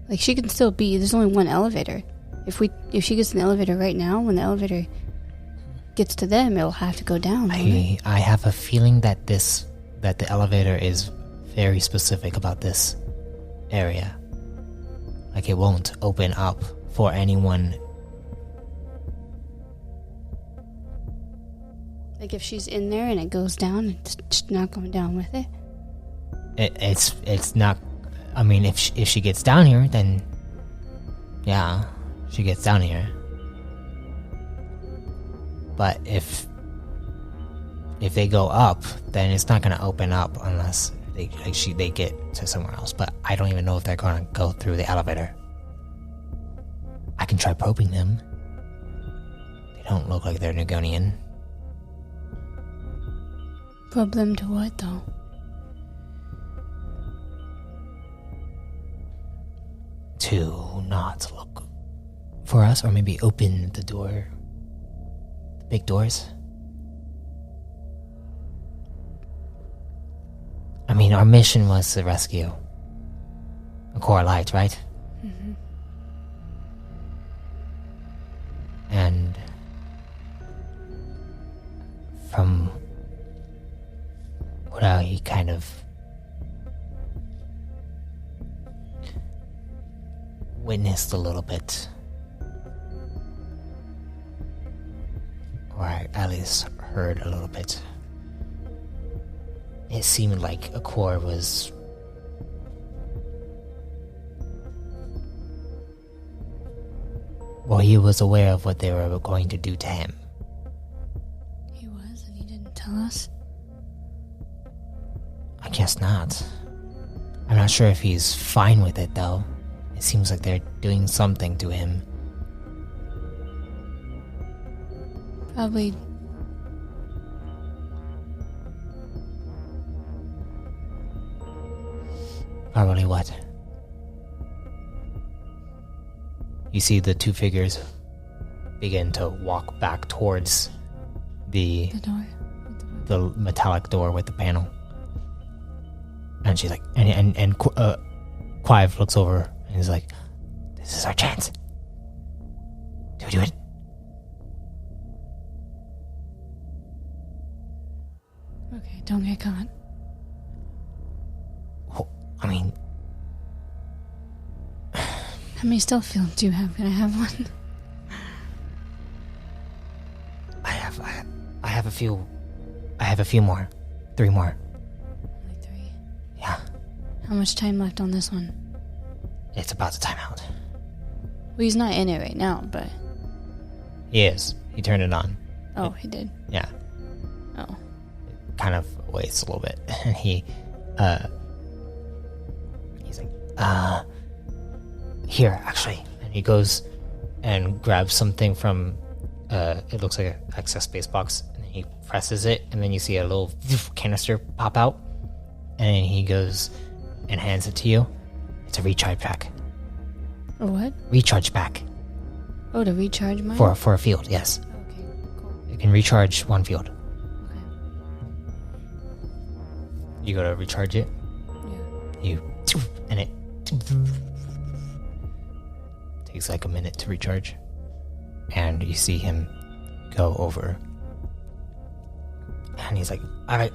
Like, she can still be... There's only one elevator. If she gets in the elevator right now, when the elevator gets to them, it'll have to go down. I have a feeling that the elevator is very specific about this area. Like, it won't open up for anyone. Like, if she's in there and it goes down, it's not going down with it. It's not. I mean, if she gets down here, then yeah, she gets down here. But if they go up, then it's not gonna open up unless they get to somewhere else. But I don't even know if they're gonna go through the elevator. I can try probing them. They don't look like they're Nugonian. Probe them to what, though? To not look for us, or maybe open the door. The big doors. I mean, our mission was to rescue a core light, right? Mm-hmm. And from what I kind of witnessed a little bit, or I at least heard a little bit, it seemed like Akor was he was aware of what they were going to do to him. He was, and he didn't tell us? I guess not. I'm not sure if he's fine with it, though. It seems like they're doing something to him. Probably. Probably what? You see the two figures begin to walk back towards the door. The metallic door with the panel. And she's like, and Clive looks over and is like, "This is our chance. Do we do it?" Okay, don't get caught. Well, I mean, how many stealth fields do you have? Can I have one? I have a few. I have a few more. 3 more. Only 3. Yeah. How much time left on this one? It's about to time out. Well, he's not in it right now, but... He is. He turned it on. Oh, he did? Yeah. Oh. It kind of waits a little bit. And he's like, here, actually. And he goes and grabs something from, it looks like an excess space box. And he presses it, and then you see a little canister pop out. And he goes and hands it to you. It's a recharge pack. A what? Recharge pack. Oh, to recharge mine? For a field, yes. Okay, cool. You can recharge 1 field. Okay. You go to recharge it. Yeah. And it takes like a minute to recharge. And you see him go over. And he's like, "Alright,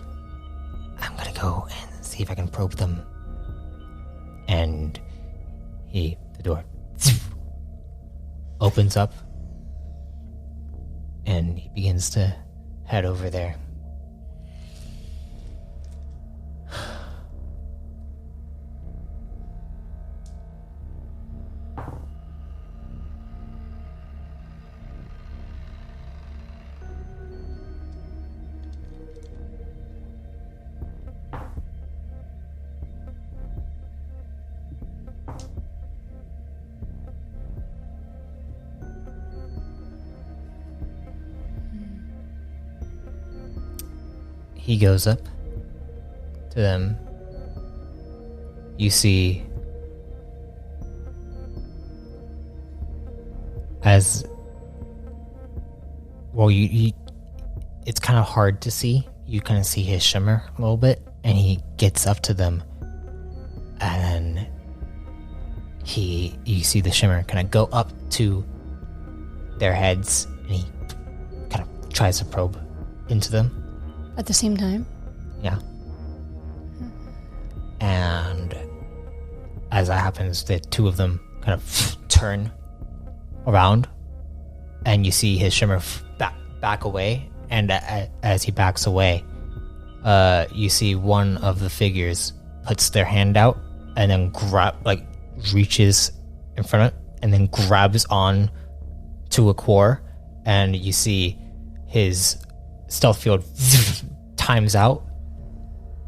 I'm gonna go and see if I can probe them." And the door opens up. And he begins to head over there. He goes up to them. You see, as well, you it's kind of hard to see. You kind of see his shimmer a little bit, and he gets up to them, and then you see the shimmer kind of go up to their heads, and he kind of tries to probe into them. At the same time? Yeah. And as that happens, the two of them kind of turn around, and you see his shimmer back away. And as he backs away, you see one of the figures puts their hand out and then reaches in front of it and then grabs on to a core, and you see his stealth field times out.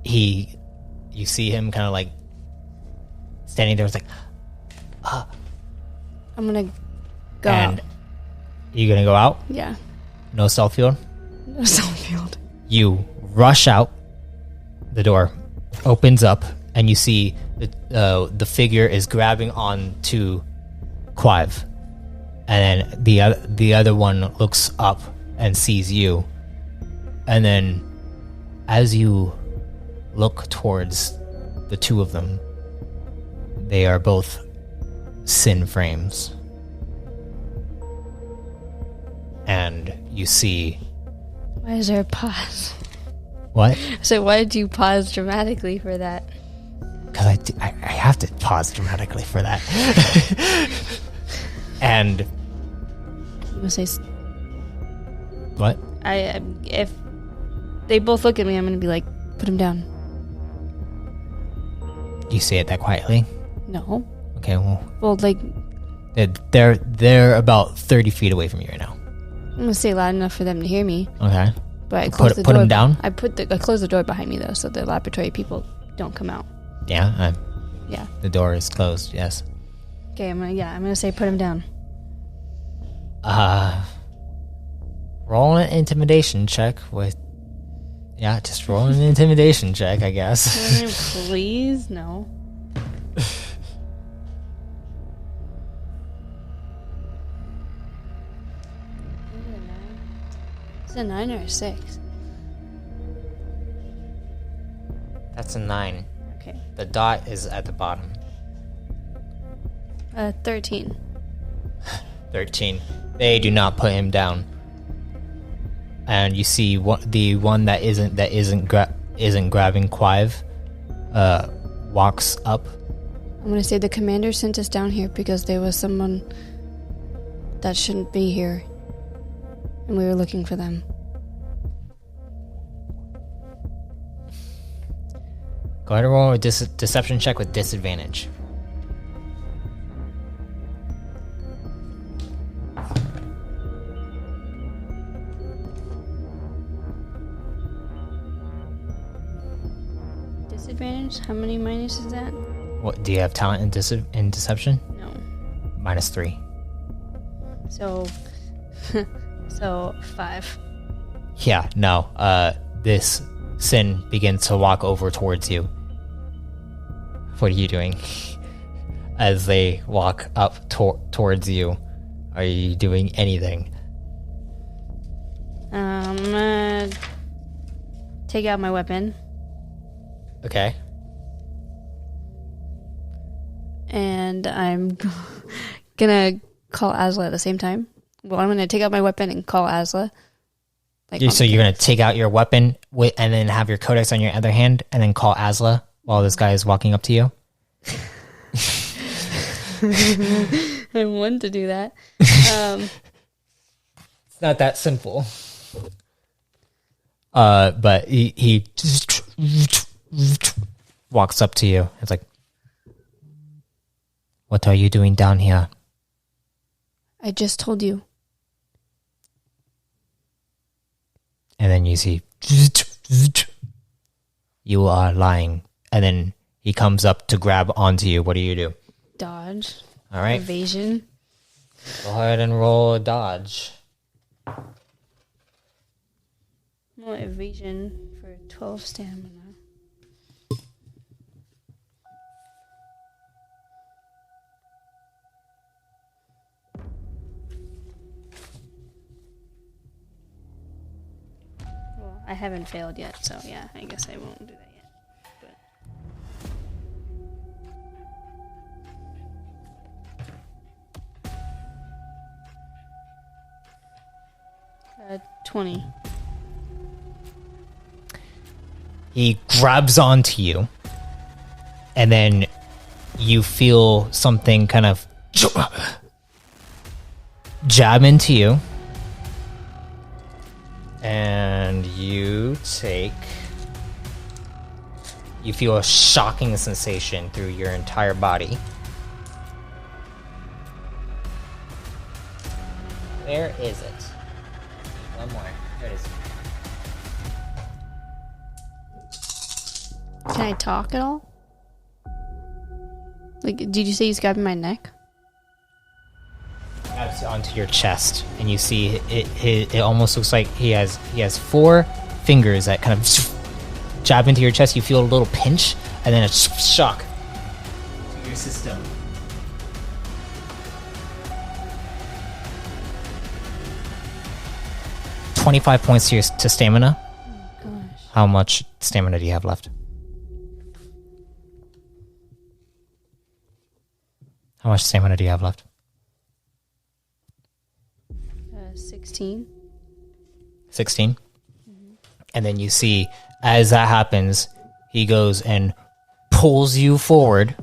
You see him kind of like standing there. It's like, I'm gonna go and out. You gonna go out? Yeah. No stealth field? No stealth field. You rush out. The door opens up, and you see the figure is grabbing on to Quive, and then the other one looks up and sees you, and then as you look towards the two of them, they are both sin frames, and you see. Why is there a pause? What? So why did you pause dramatically for that? Because I have to pause dramatically for that. And I'm gonna say what? If they both look at me, I'm gonna be like, put him down. You say it that quietly? No. Okay, well, like they're about 30 feet away from you right now. I'm gonna say loud enough for them to hear me. Okay. But I close the door. Put him down? I close the door behind me though, so the laboratory people don't come out. Yeah. Yeah. The door is closed. Yes. Okay. I'm gonna say put him down. Roll an intimidation check with. Yeah, just roll an intimidation check, I guess. Please, no. Is it a 9 or a 6? That's a 9. Okay. The dot is at the bottom. 13. 13. They do not put him down. And you see the one that isn't grabbing Quive walks up. I'm gonna say the commander sent us down here because there was someone that shouldn't be here, and we were looking for them. Go ahead and roll a deception check with disadvantage. Disadvantage? How many minus is that? What do you have talent in deception? No. -3. So 5. Yeah, no. This sin begins to walk over towards you. What are you doing? As they walk up towards you, are you doing anything? I'm gonna take out my weapon. Okay. And I'm gonna call Asla at the same time. Well, I'm gonna take out my weapon and call Asla. So you're gonna take out your weapon and then have your codex on your other hand, and then call Asla while this guy is walking up to you. I want to do that. It's not that simple. But he walks up to you. It's like, what are you doing down here? I just told you. And then you see, you are lying. And then he comes up to grab onto you. What do you do? Dodge. All right. Evasion. Go ahead and roll a dodge. Well, evasion for 12 stamina. I haven't failed yet, so yeah, I guess I won't do that yet. But 20. He grabs onto you, and then you feel something kind of jab into you, and you feel a shocking sensation through your entire body. Where is it? One more. There it is. Can I talk at all? Like, did you say he's grabbing my neck? Grabs onto your chest, and you see it almost looks like he has 4 fingers that kind of jab into your chest. You feel a little pinch, and then a shock to your system. $25 points to stamina. Oh, gosh. How much stamina do you have left? How much stamina do you have left? 16. 16? Mm-hmm. And then you see, as that happens, he goes and pulls you forward.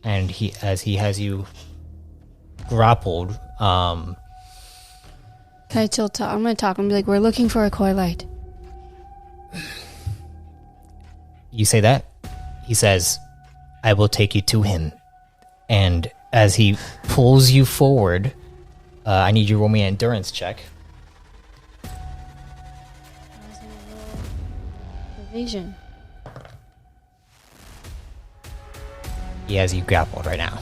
And as he has you grappled, Can I still talk? I'm going to talk and be like, we're looking for a koi light. you say that. He says, I will take you to him. And as he pulls you forward, I need you to roll me an endurance check. I was going to roll evasion. He has you grappled right now.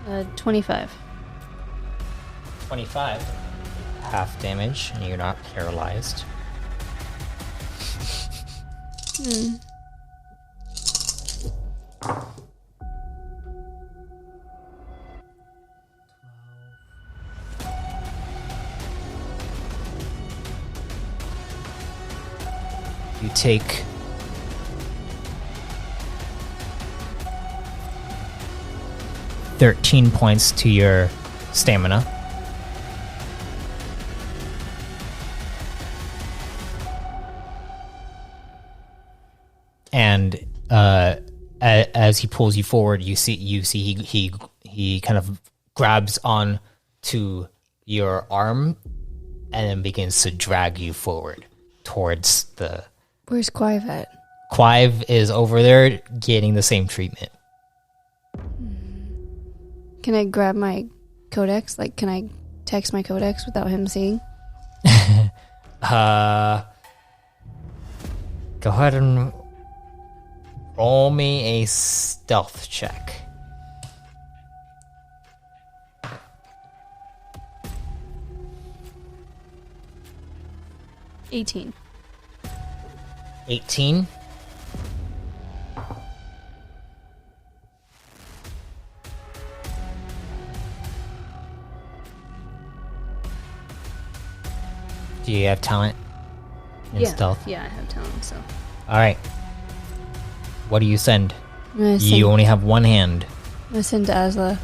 Uh, 25. 25. Half damage, and you're not paralyzed. You take 13 points to your stamina. And as he pulls you forward, you see he kind of grabs on to your arm and then begins to drag you forward towards the... Where's Clive at? Clive is over there getting the same treatment. Can I grab my codex? Like, can I text my codex without him seeing? Go ahead and roll me a stealth check. $18. 18. Do you have talent in stealth? Yeah, I have talent, so. Alright. What do you send? I'm gonna send, You only have one hand. I'm gonna send to Asla.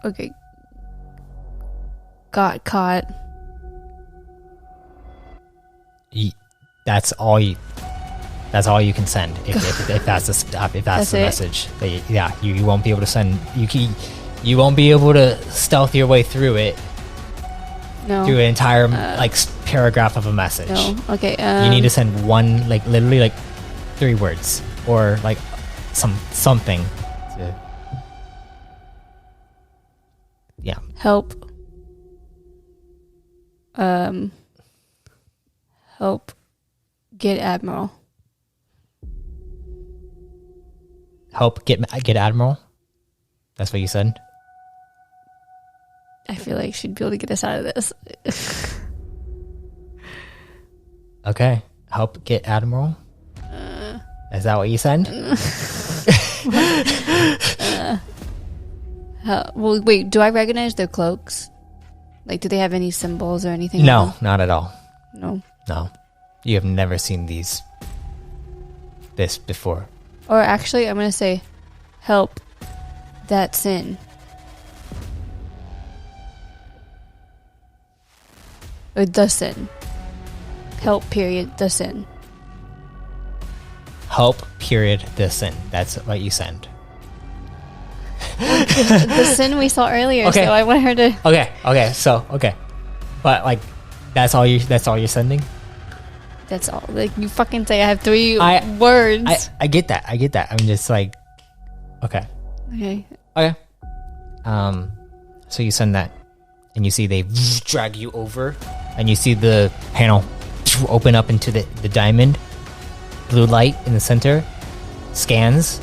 Okay. Got caught. That's all you can send. If that's the it? message. You won't be able to send. You won't be able to stealth your way through it. No. Through an entire paragraph of a message. No. Okay. You need to send one, literally 3 words or something. Yeah. Help. Help get Admiral. Help get Admiral. That's what you said. I feel like she'd be able to get us out of this. Okay. Help get Admiral? Is that what you send? Well, wait, do I recognize their cloaks? Like, do they have any symbols or anything? No, not at all. No. No. You have never seen this before. Or actually, I'm going to say, help that sin. Or the sin. Help, period, the sin. Help, period, the sin. That's what you send. The sin we saw earlier, Okay. so I want her to... Okay. But, like, that's all you're sending? That's all. Like, you fucking say I have 3 words. I get that. I'm just like, okay. Okay. So you send that, and you see they drag you over, and you see the panel open up into the diamond. Blue light in the center scans,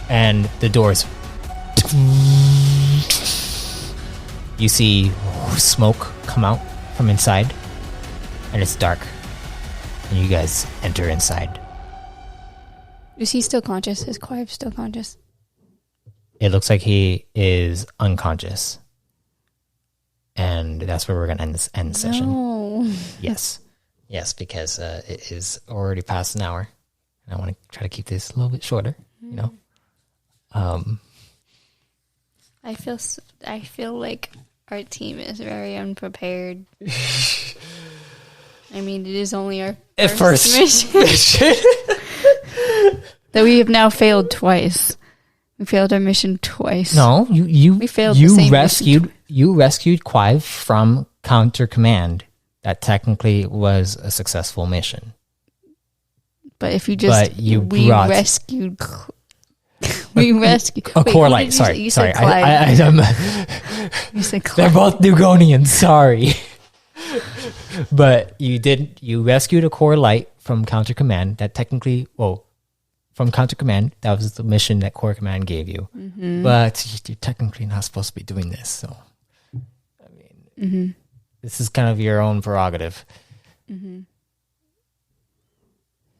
and the doors. You see smoke come out from inside, and it's dark. And you guys enter inside. Is he still conscious? Is Clive still conscious? It looks like he is unconscious. And that's where we're going to end the session. No. Yes, because it is already past an hour. And I want to try to keep this a little bit shorter, you know? I feel like our team is very unprepared. I mean, it is only our first mission. That we have now failed twice. We failed our mission twice. No, we failed the same mission. You rescued Clive from Counter Command. That technically was a successful mission. But if you just we rescued a core light. Sorry. You said You said Clive. They're both Dugonians. Sorry. But you rescued a core light from Counter Command that from Counter Command, that was the mission that Core Command gave you. Mm-hmm. But you're technically not supposed to be doing this, so I mean, this is kind of your own prerogative. Mm-hmm.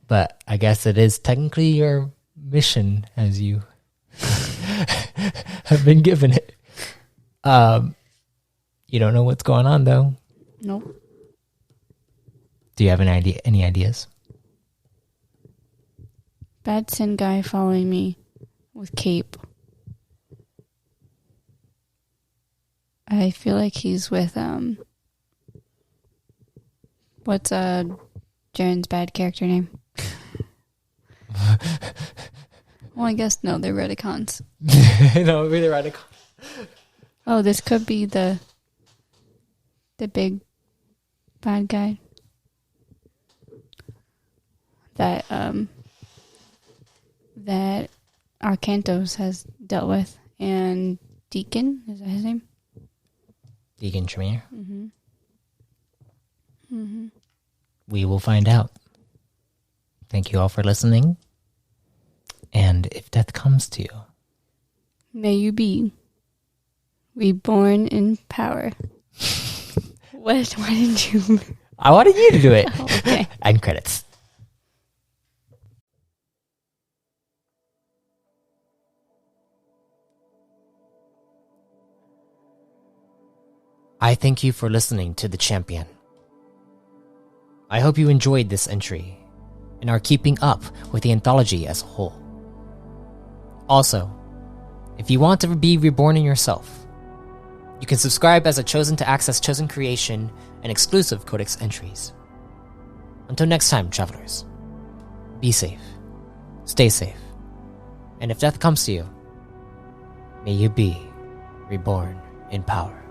But I guess it is technically your mission as you have been given it. You don't know what's going on, though. Nope. Do you have any ideas? Bad sin guy following me with cape. I feel like he's with what's Jaren's bad character name? Well, I guess no, they're Redicons. No, it'd be the Redicons. Oh, this could be the big bad guy that that Arcantos has dealt with, and Deacon, is that his name? Deacon Tremere? Mm-hmm. Mm-hmm. We will find out. Thank you all for listening. And if death comes to you, may you be reborn in power. Why didn't you? I wanted you to do it. Oh, okay. End credits. I thank you for listening to The Champion. I hope you enjoyed this entry and are keeping up with the anthology as a whole. Also, if you want to be reborn in yourself, you can subscribe as a Chosen to access Chosen creation and exclusive Codex entries. Until next time, travelers, be safe, stay safe, and if death comes to you, may you be reborn in power.